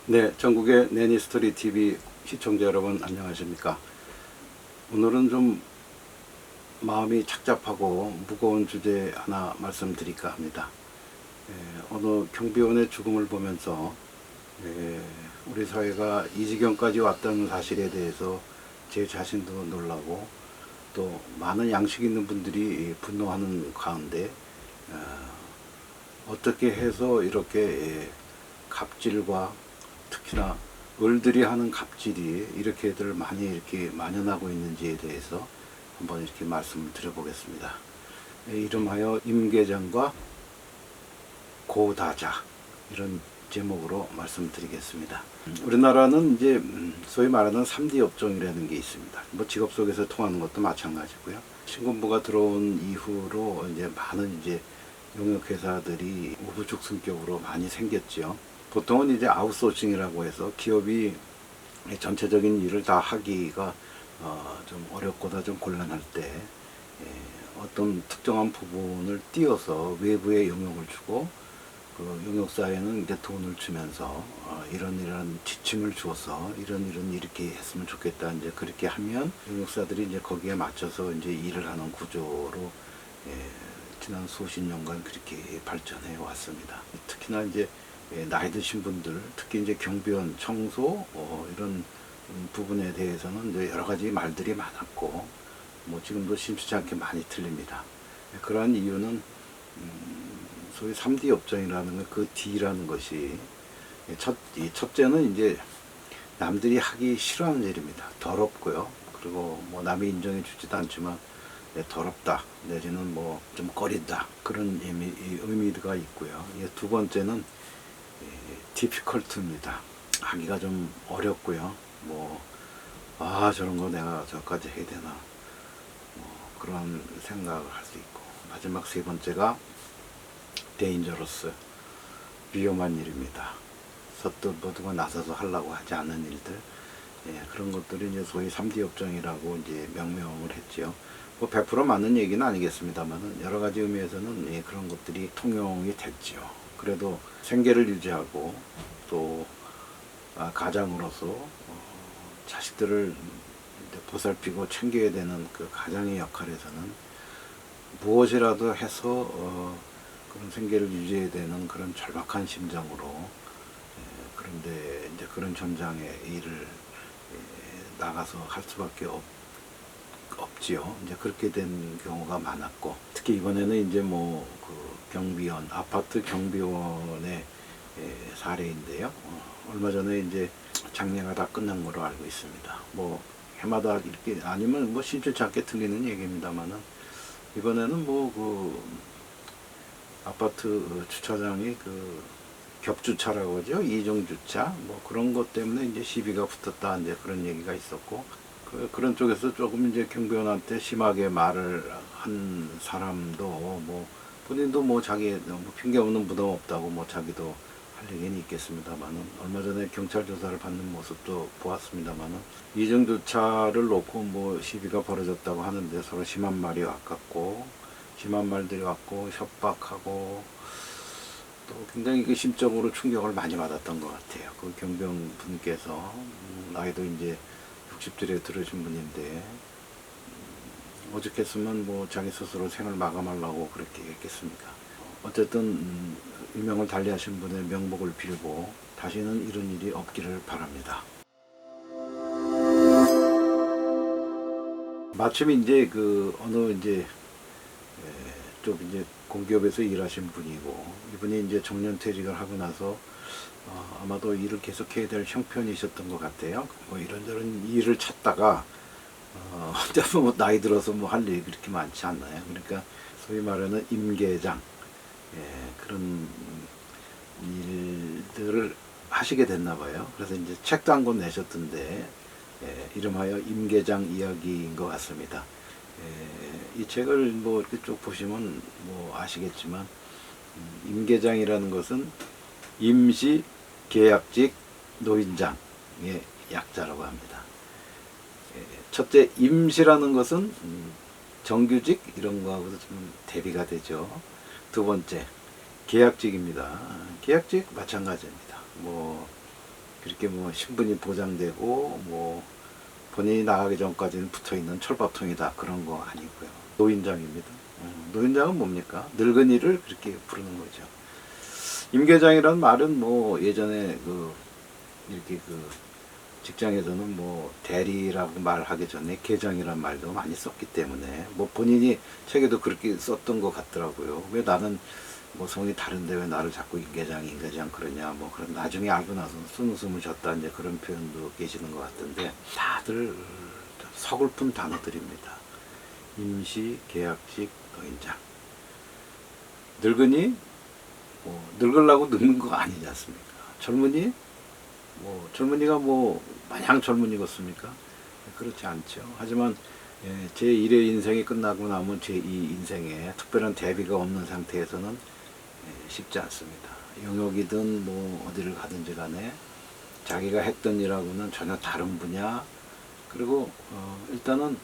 네, 전국의 내니스토리 TV 시청자 여러분 안녕하십니까? 오늘은 좀 마음이 착잡하고 무거운 주제 하나 말씀드릴까 합니다. 어느 경비원의 죽음을 보면서 우리 사회가 이 지경까지 왔다는 사실에 대해서 제 자신도 놀라고 또 많은 양식 있는 분들이 분노하는 가운데 어떻게 해서 이렇게 갑질과 특히나 을들이 하는 갑질이 이렇게들 많이 이렇게 만연하고 있는지에 대해서 한번 이렇게 말씀을 드려보겠습니다. 이름하여 임계장과 고다자 이런 제목으로 말씀드리겠습니다. 우리나라는 이제 소위 말하는 3D 업종이라는 게 있습니다. 뭐 직업 속에서 통하는 것도 마찬가지고요. 신군부가 들어온 이후로 이제 많은 이제 용역회사들이 우후죽순격으로 많이 생겼죠. 보통은 이제 아웃소싱이라고 해서 기업이 전체적인 일을 다 하기가 좀 어렵거나 좀 곤란할 때 어떤 특정한 부분을 띄어서 외부에 용역을 주고 그 용역사에는 이제 돈을 주면서 이런 지침을 주어서 이런 이렇게 했으면 좋겠다 이제 그렇게 하면 용역사들이 이제 거기에 맞춰서 이제 일을 하는 구조로 지난 수십 년간 그렇게 발전해 왔습니다. 특히나 이제 나이 드신 분들, 특히 이제 경비원, 청소 이런 부분에 대해서는 이제 여러 가지 말들이 많았고 뭐 지금도 심심치 않게 많이 틀립니다. 그러한 이유는 소위 3D 업종이라는 그 D라는 것이 첫째는 이제 남들이 하기 싫어하는 일입니다. 더럽고요. 그리고 뭐 남이 인정해 주지도 않지만 더럽다 내지는 뭐 좀 꺼린다 그런 의미가 있고요. 두 번째는 디피컬트입니다. 하기가 좀 어렵고요. 저런 거 내가 저까지 해야 되나 그런 생각을 할 수 있고 마지막 세 번째가 데인저러스 위험한 일입니다. 서툴 모두가 나서서 하려고 하지 않는 일들 그런 것들이 이제 소위 3D 업종이라고 이제 명명을 했지요. 100% 맞는 얘기는 아니겠습니다만 여러 가지 의미에서는 그런 것들이 통용이 됐지요. 그래도 생계를 유지하고 또 가장으로서 자식들을 보살피고 챙겨야 되는 그 가장의 역할에서는 무엇이라도 해서 그런 생계를 유지해야 되는 그런 절박한 심정으로 그런데 이제 그런 전장의 일을 나가서 할 수밖에 없지요. 이제 그렇게 된 경우가 많았고 특히 이번에는 이제 그 경비원 아파트 경비원의 사례인데요. 얼마 전에 이제 장례가 다 끝난 걸로 알고 있습니다. 해마다 이렇게 아니면 심심치 않게 들리는 얘기입니다만은 이번에는 그 아파트 주차장이 그 겹주차라고 하죠. 이중주차 그런 것 때문에 이제 시비가 붙었다 이제 그런 얘기가 있었고 그런 쪽에서 조금 이제 경비원한테 심하게 말을 한 사람도 본인도 자기 핑계 없는 무덤 없다고 자기도 할 얘기는 있겠습니다만은 얼마 전에 경찰 조사를 받는 모습도 보았습니다만은 이중주차를 놓고 시비가 벌어졌다고 하는데 서로 심한 말이 왔고 심한 말들이 왔고 협박하고 또 굉장히 그 심적으로 충격을 많이 받았던 것 같아요. 그 경비원 분께서 나이도 이제 60절에 들으신 분인데 오죽했으면 자기 스스로 생을 마감하려고 그렇게 했겠습니까? 어쨌든 유명을 달리하신 분의 명복을 빌고 다시는 이런 일이 없기를 바랍니다. 마침 이제 어느 좀 공기업에서 일하신 분이고 이분이 이제 정년퇴직을 하고 나서 아마도 일을 계속해야 될 형편이셨던 것 같아요. 이런저런 일을 찾다가 나이 들어서 할 일이 그렇게 많지 않나요? 그러니까 소위 말하는 임계장 그런 일들을 하시게 됐나 봐요. 그래서 이제 책도 한 권 내셨던데 이름하여 임계장 이야기인 것 같습니다. 이 책을 이렇게 쭉 보시면 아시겠지만 임계장이라는 것은 임시 계약직 노인장의 약자라고 합니다. 첫째 임시라는 것은 정규직 이런 거하고도 좀 대비가 되죠. 두 번째 계약직입니다. 계약직 마찬가지입니다. 뭐 그렇게 뭐 신분이 보장되고 뭐 본인이 나가기 전까지는 붙어있는 철밥통이다 그런 거 아니고요. 노인장입니다. 노인장은 뭡니까? 늙은이를 그렇게 부르는 거죠. 임계장이라는 말은 뭐 예전에 이렇게 직장에서는 뭐 대리라고 말하기 전에 계장이라는 말도 많이 썼기 때문에 뭐 본인이 책에도 그렇게 썼던 것 같더라고요. 왜 나는 뭐 성이 다른데 왜 나를 자꾸 임계장 그러냐 뭐 그런 나중에 알고 나서 숨을 쉬었다 이제 그런 표현도 계시는 것 같은데 다들 서글픈 단어들입니다. 임시, 계약직, 노인장. 늙은이 뭐 늙으려고 늙는 거 아니지 않습니까? 젊은이 뭐 젊은이가 뭐 마냥 젊은이겠습니까? 그렇지 않죠. 하지만 제 1의 인생이 끝나고 나면 제 2 인생에 특별한 대비가 없는 상태에서는 쉽지 않습니다. 영역이든 뭐 어디를 가든지 간에 자기가 했던 일하고는 전혀 다른 분야. 그리고 일단은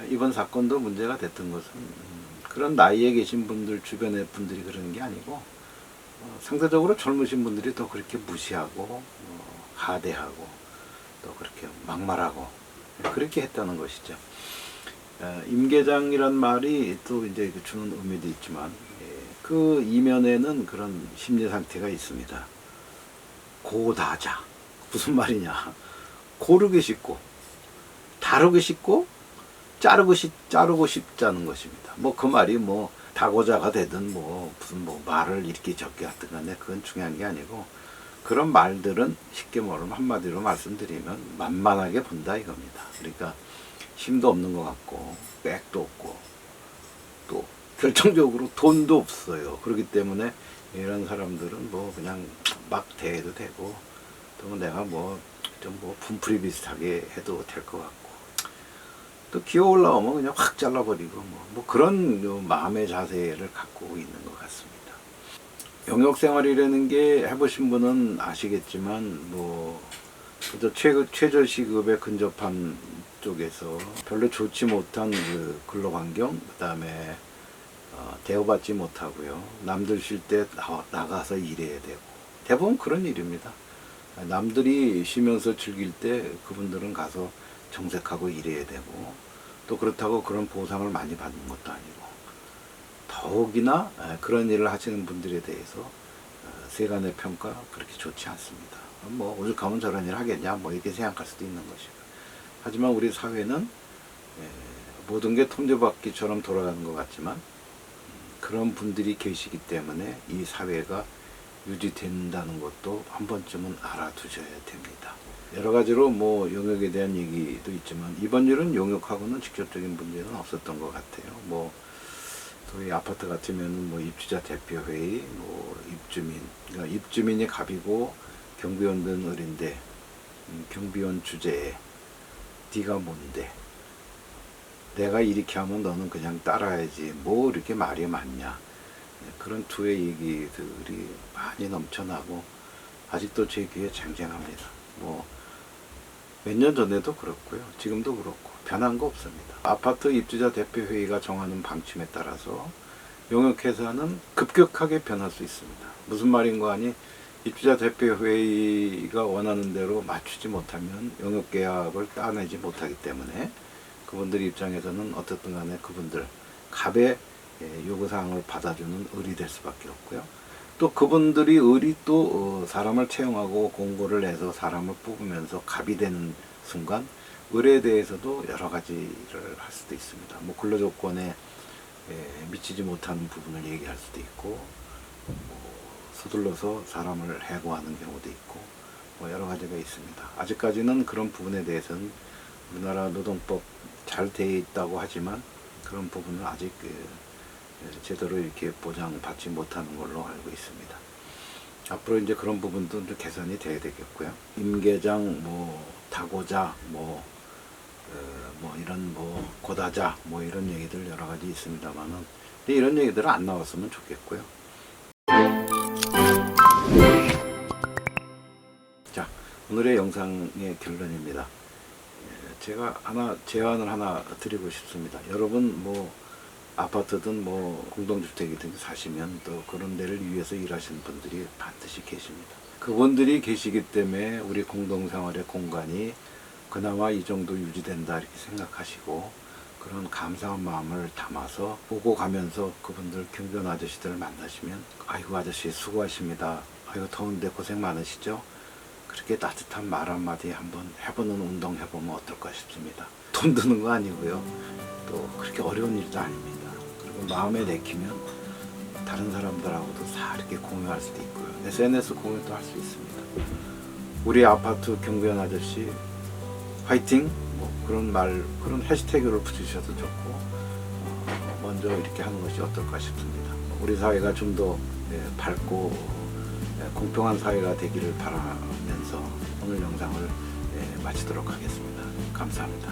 이번 사건도 문제가 됐던 것은 그런 나이에 계신 분들 주변의 분들이 그러는 게 아니고 상대적으로 젊으신 분들이 더 그렇게 무시하고 하대하고 또 그렇게 막말하고 그렇게 했다는 것이죠. 임계장이란 말이 또 이제 주는 의미도 있지만 그 이면에는 그런 심리 상태가 있습니다. 고다자 무슨 말이냐? 고르기 쉽고 다루기 쉽고 자르고 싶자는 것입니다. 뭐 그 말이 뭐 다고자가 되든 뭐 무슨 뭐 말을 이렇게 적게 하든 간에 그건 중요한 게 아니고 그런 말들은 쉽게 말하면 한마디로 말씀드리면 만만하게 본다 이겁니다. 그러니까 힘도 없는 것 같고 백도 없고 또 결정적으로 돈도 없어요. 그렇기 때문에 이런 사람들은 뭐 그냥 막 대해도 되고 또 내가 뭐 좀 뭐 분풀이 비슷하게 해도 될 것 같고 또 기어 올라오면 그냥 확 잘라버리고 뭐 그런 마음의 자세를 갖고 있는 것 같습니다. 영역 생활이라는 게 해보신 분은 아시겠지만 뭐 그저 최저 시급에 근접한 쪽에서 별로 좋지 못한 그 근로 환경, 그다음에 대우받지 못하고요. 남들 쉴 때 나가서 일해야 되고 대부분 그런 일입니다. 남들이 쉬면서 즐길 때 그분들은 가서 정색하고 일해야 되고 또 그렇다고 그런 보상을 많이 받는 것도 아니고 더욱이나 그런 일을 하시는 분들에 대해서 세간의 평가 그렇게 좋지 않습니다. 뭐 오죽하면 저런 일 하겠냐 뭐 이렇게 생각할 수도 있는 것이고 하지만 우리 사회는 모든 게 통제받기처럼 돌아가는 것 같지만 그런 분들이 계시기 때문에 이 사회가 유지된다는 것도 한 번쯤은 알아두셔야 됩니다. 여러 가지로 뭐 용역에 대한 얘기도 있지만 이번 일은 용역하고는 직접적인 문제는 없었던 것 같아요. 뭐 소위 아파트 같으면 뭐 입주자 대표회의, 뭐 입주민, 그러니까 입주민이 갑이고 경비원들은 을인데 경비원 주제에 네가 뭔데? 내가 이렇게 하면 너는 그냥 따라야지. 뭐 이렇게 말이 많냐? 그런 투의 얘기들이 많이 넘쳐나고 아직도 제 귀에 쟁쟁합니다. 뭐 몇 년 전에도 그렇고요. 지금도 그렇고 변한 거 없습니다. 아파트 입주자 대표회의가 정하는 방침에 따라서 용역회사는 급격하게 변할 수 있습니다. 무슨 말인가 하니 입주자 대표회의가 원하는 대로 맞추지 못하면 용역계약을 따내지 못하기 때문에 그분들 입장에서는 어떻든 간에 그분들 갑의 요구사항을 받아주는 을이 될 수밖에 없고요. 또 그분들이 을이 또 사람을 채용하고 공고를 해서 사람을 뽑으면서 갑이 되는 순간 을에 대해서도 여러 가지를 할 수도 있습니다. 뭐 근로조건에 미치지 못하는 부분을 얘기할 수도 있고 뭐 서둘러서 사람을 해고하는 경우도 있고 뭐 여러 가지가 있습니다. 아직까지는 그런 부분에 대해서는 우리나라 노동법 잘 되어 있다고 하지만 그런 부분은 아직 제대로 이렇게 보장받지 못하는 걸로 알고 있습니다. 앞으로 이제 그런 부분도 좀 개선이 돼야 되겠고요. 임계장, 뭐 다고자, 뭐 이런 뭐 고다자, 뭐 이런 얘기들 여러 가지 있습니다만은 이런 얘기들은 안 나왔으면 좋겠고요. 자, 오늘의 영상의 결론입니다. 제가 제안을 하나 드리고 싶습니다. 여러분 뭐 아파트든 뭐 공동주택이든 사시면 또 그런 데를 위해서 일하시는 분들이 반드시 계십니다. 그분들이 계시기 때문에 우리 공동생활의 공간이 그나마 이 정도 유지된다 이렇게 생각하시고 그런 감사한 마음을 담아서 보고 가면서 그분들 경비원 아저씨들을 만나시면 아이고 아저씨 수고하십니다. 아이고 더운데 고생 많으시죠? 그렇게 따뜻한 말 한마디 한번 해보는 운동 해보면 어떨까 싶습니다. 돈 드는 거 아니고요. 또 그렇게 어려운 일도 아닙니다. 그리고 마음에 내키면 다른 사람들하고도 다 이렇게 공유할 수도 있고요. SNS 공유도 할 수 있습니다. 우리 아파트 경비원 아저씨 화이팅! 뭐 그런 말, 그런 해시태그를 붙이셔도 좋고 먼저 이렇게 하는 것이 어떨까 싶습니다. 우리 사회가 좀 더 밝고 공평한 사회가 되기를 바라면서 오늘 영상을 마치도록 하겠습니다. 감사합니다.